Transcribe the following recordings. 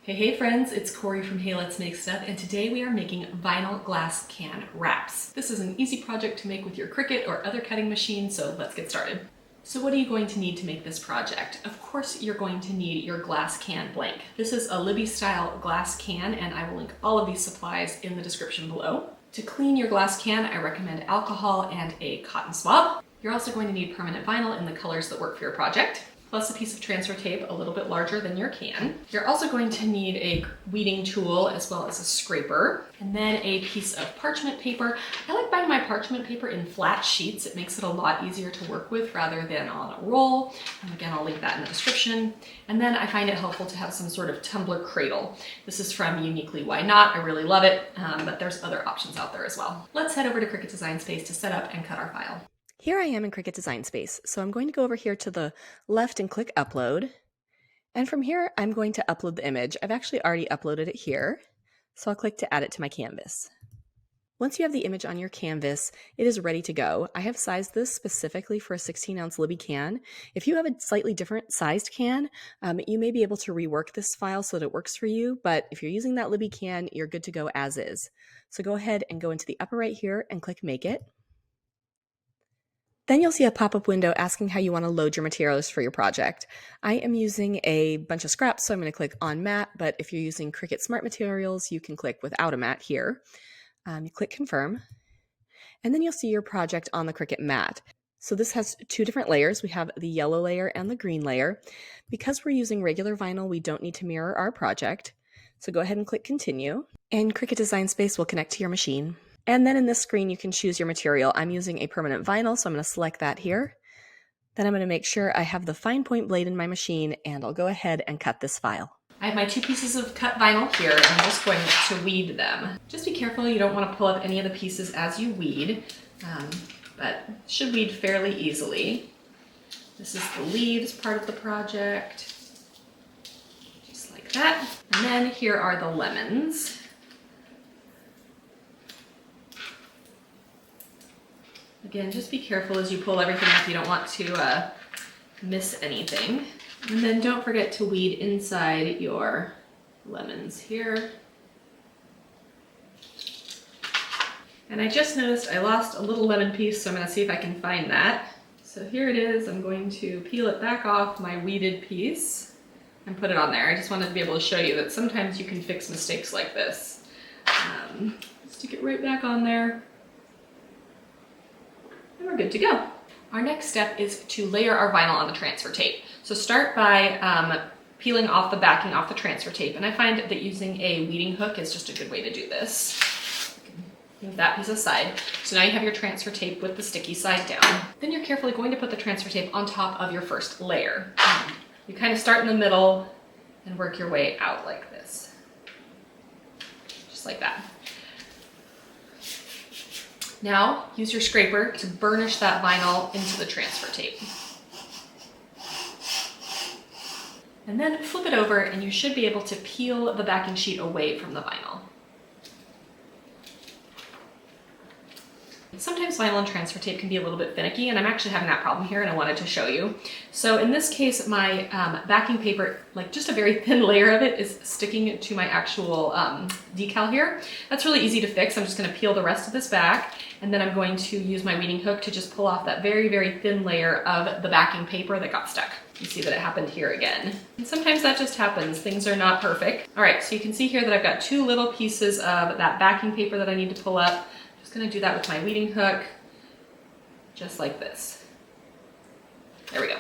Hey friends, it's Corey from Hey Let's Make Stuff, and today we are making vinyl glass can wraps. This is an easy project to make with your Cricut or other cutting machine, so let's get started. So what are you going to need to make this project? Of course you're going to need your glass can blank. This is a Libbey style glass can, and I will link all of these supplies in the description below. To clean your glass can, I recommend alcohol and a cotton swab. You're also going to need permanent vinyl in the colors that work for your project, plus a piece of transfer tape a little bit larger than your can. You're also going to need a weeding tool as well as a scraper, and then a piece of parchment paper. I like buying my parchment paper in flat sheets. It makes it a lot easier to work with rather than on a roll. And again, I'll link that in the description. And then I find it helpful to have some sort of tumbler cradle. This is from Uniquely Why Not. I really love it, but there's other options out there as well. Let's head over to Cricut Design Space to set up and cut our file. Here I am in Cricut Design Space, so I'm going to go over here to the left and click Upload. And from here, I'm going to upload the image. I've actually already uploaded it here, so I'll click to add it to my canvas. Once you have the image on your canvas, it is ready to go. I have sized this specifically for a 16-ounce Libbey can. If you have a slightly different sized can, you may be able to rework this file so that it works for you, but if you're using that Libbey can, you're good to go as is. So go ahead and go into the upper right here and click Make It. Then you'll see a pop-up window asking how you want to load your materials for your project. I am using a bunch of scraps, so I'm going to click on mat, but if you're using Cricut Smart Materials, you can click without a mat here. You click Confirm, and then you'll see your project on the Cricut mat. So this has two different layers. We have the yellow layer and the green layer. Because we're using regular vinyl, we don't need to mirror our project. So go ahead and click Continue, and Cricut Design Space will connect to your machine. And then in this screen, you can choose your material. I'm using a permanent vinyl, so I'm going to select that here. Then I'm going to make sure I have the fine point blade in my machine, and I'll go ahead and cut this file. I have my two pieces of cut vinyl here, and I'm just going to weed them. Just be careful you don't want to pull up any of the pieces as you weed, but should weed fairly easily. This is the leaves part of the project, just like that. And then here are the lemons. Again, just be careful as you pull everything up. You don't want to miss anything. And then don't forget to weed inside your lemons here. And I just noticed I lost a little lemon piece, so I'm going to see if I can find that. So here it is. I'm going to peel it back off my weeded piece and put it on there. I just wanted to be able to show you that sometimes you can fix mistakes like this. Stick it right back on there. And we're good to go. Our next step is to layer our vinyl on the transfer tape. So start by peeling off the backing off the transfer tape, and I find that using a weeding hook is just a good way to do this. Move that piece aside. So now you have your transfer tape with the sticky side down. Then you're carefully going to put the transfer tape on top of your first layer. You kind of start in the middle and work your way out like this. Just like that. Now, use your scraper to burnish that vinyl into the transfer tape. And then flip it over and you should be able to peel the backing sheet away from the vinyl. Sometimes vinyl and transfer tape can be a little bit finicky, and I'm actually having that problem here and I wanted to show you. So in this case, my backing paper, like just a very thin layer of it, is sticking to my actual decal here. That's really easy to fix. I'm just going to peel the rest of this back, and then I'm going to use my weeding hook to just pull off that very, very thin layer of the backing paper that got stuck. You see that it happened here again. And sometimes that just happens. Things are not perfect. All right, so you can see here that I've got two little pieces of that backing paper that I need to pull up. Just going to do that with my weeding hook, just like this. There we go.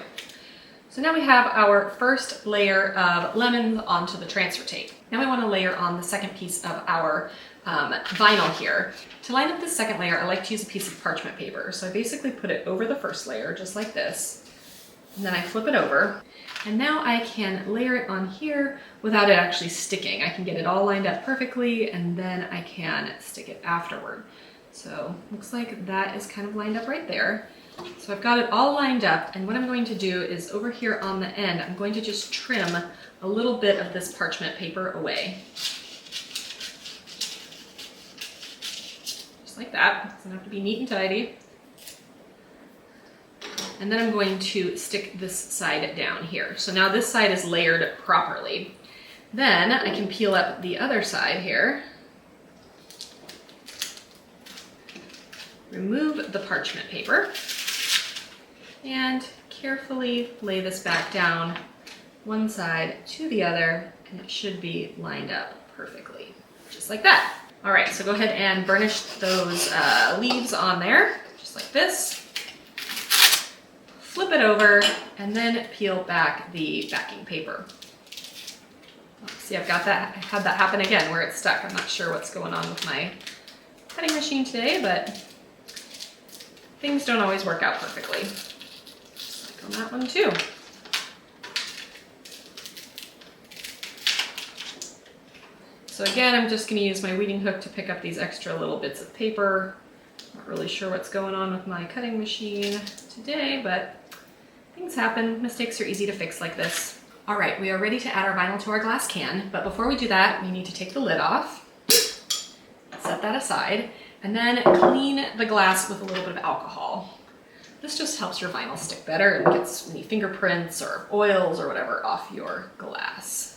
So now we have our first layer of lemons onto the transfer tape. Now we want to layer on the second piece of our vinyl here. To line up the second layer, I like to use a piece of parchment paper. So I basically put it over the first layer, just like this, and then I flip it over. And now I can layer it on here without it actually sticking. I can get it all lined up perfectly, and then I can stick it afterward. So looks like that is kind of lined up right there. So I've got it all lined up, and what I'm going to do is over here on the end, I'm going to just trim a little bit of this parchment paper away. Just like that. It doesn't have to be neat and tidy. And then I'm going to stick this side down here. So now this side is layered properly. Then I can peel up the other side here. Remove the parchment paper and carefully lay this back down one side to the other, and it should be lined up perfectly, just like that. All right, so go ahead and burnish those leaves on there, just like this. Flip it over and then peel back the backing paper. See, I've got that, I had that happen again where it's stuck. I'm not sure what's going on with my cutting machine today, but things don't always work out perfectly. Just like on that one too. So again, I'm just going to use my weeding hook to pick up these extra little bits of paper. Not really sure what's going on with my cutting machine today, but things happen. Mistakes are easy to fix like this. All right, we are ready to add our vinyl to our glass can, but before we do that, we need to take the lid off, set that aside, and then clean the glass with a little bit of alcohol. This just helps your vinyl stick better and gets any fingerprints or oils or whatever off your glass.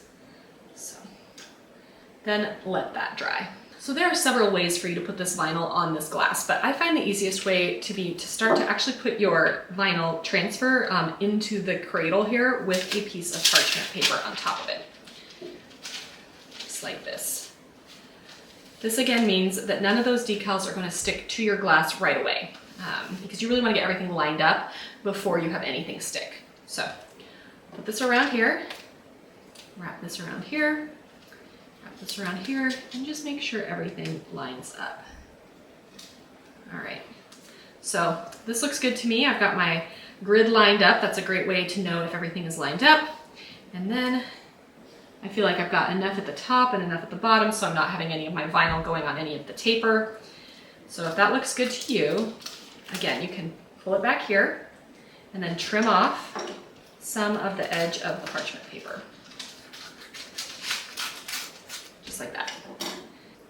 Then let that dry. So there are several ways for you to put this vinyl on this glass, but I find the easiest way to start to actually put your vinyl transfer into the cradle here with a piece of parchment paper on top of it. Just like this. This again means that none of those decals are going to stick to your glass right away because you really want to get everything lined up before you have anything stick. So put this around here, wrap this around here, this around here, and just make sure everything lines up. All right, so this looks good to me. I've got my grid lined up. That's a great way to know if everything is lined up. And then I feel like I've got enough at the top and enough at the bottom, so I'm not having any of my vinyl going on any of the taper. So if that looks good to you, again, you can pull it back here and then trim off some of the edge of the parchment paper. Like that.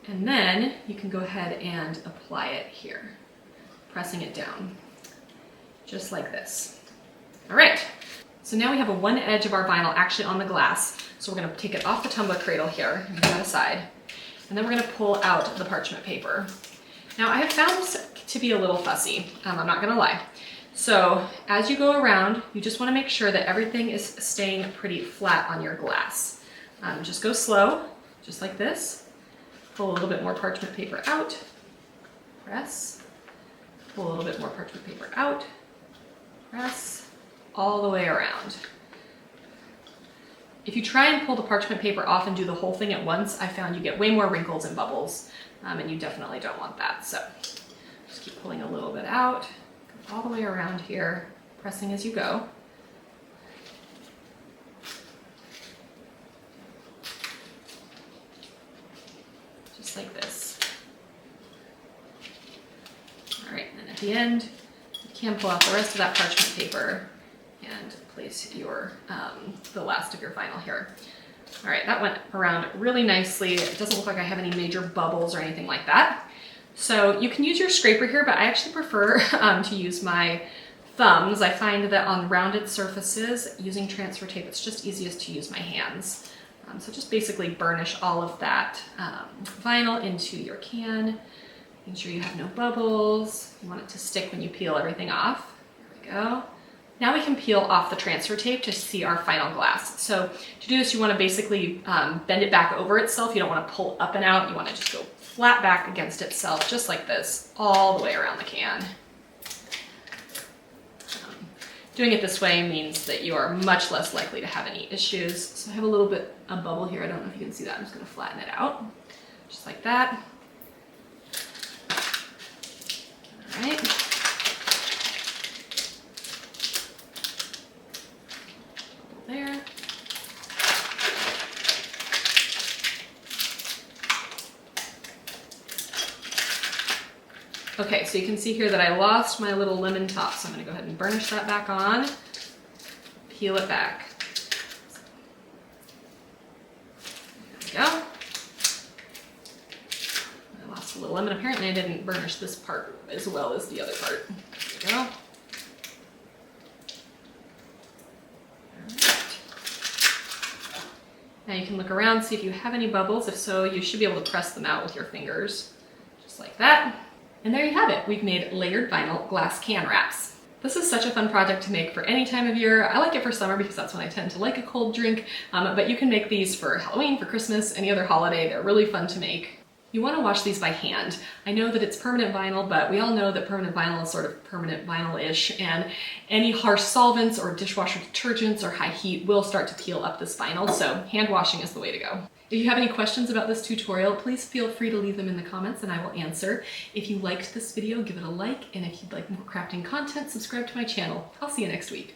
And then you can go ahead and apply it here, pressing it down, just like this. All right, so now we have one edge of our vinyl actually on the glass. So we're gonna take it off the tumbler cradle here, and put that aside, and then we're gonna pull out the parchment paper. Now I have found this to be a little fussy, I'm not gonna lie. So as you go around, you just wanna make sure that everything is staying pretty flat on your glass. Just go slow, just like this. Pull a little bit more parchment paper out, press, pull a little bit more parchment paper out, press, all the way around. If you try and pull the parchment paper off and do the whole thing at once, I found you get way more wrinkles and bubbles, and you definitely don't want that. So just keep pulling a little bit out, go all the way around here, pressing as you go. Like this. All right, and at the end, you can pull out the rest of that parchment paper and place your the last of your vinyl here. All right, that went around really nicely. It doesn't look like I have any major bubbles or anything like that. So you can use your scraper here, but I actually prefer to use my thumbs. I find that on rounded surfaces, using transfer tape, it's just easiest to use my hands. So just basically burnish all of that vinyl into your can, making sure you have no bubbles. You want it to stick when you peel everything off. There we go. Now we can peel off the transfer tape to see our final glass. So to do this, you want to basically bend it back over itself. You don't want to pull up and out. You want to just go flat back against itself, just like this, all the way around the can. Doing it this way means that you are much less likely to have any issues. So I have a little bit of bubble here. I don't know if you can see that. I'm just going to flatten it out, just like that. All right. There. Okay, so you can see here that I lost my little lemon top, so I'm going to go ahead and burnish that back on, peel it back. There we go. I lost a little lemon. Apparently I didn't burnish this part as well as the other part. There we go. All right. Now you can look around, see if you have any bubbles. If so, you should be able to press them out with your fingers, just like that. And there you have it. We've made layered vinyl glass can wraps. This is such a fun project to make for any time of year. I like it for summer because that's when I tend to like a cold drink, but you can make these for Halloween, for Christmas, any other holiday. They're really fun to make. You want to wash these by hand. I know that it's permanent vinyl, but we all know that permanent vinyl is sort of permanent vinyl-ish, and any harsh solvents or dishwasher detergents or high heat will start to peel up this vinyl, so hand washing is the way to go. If you have any questions about this tutorial, please feel free to leave them in the comments and I will answer. If you liked this video, give it a like, and if you'd like more crafting content, subscribe to my channel. I'll see you next week.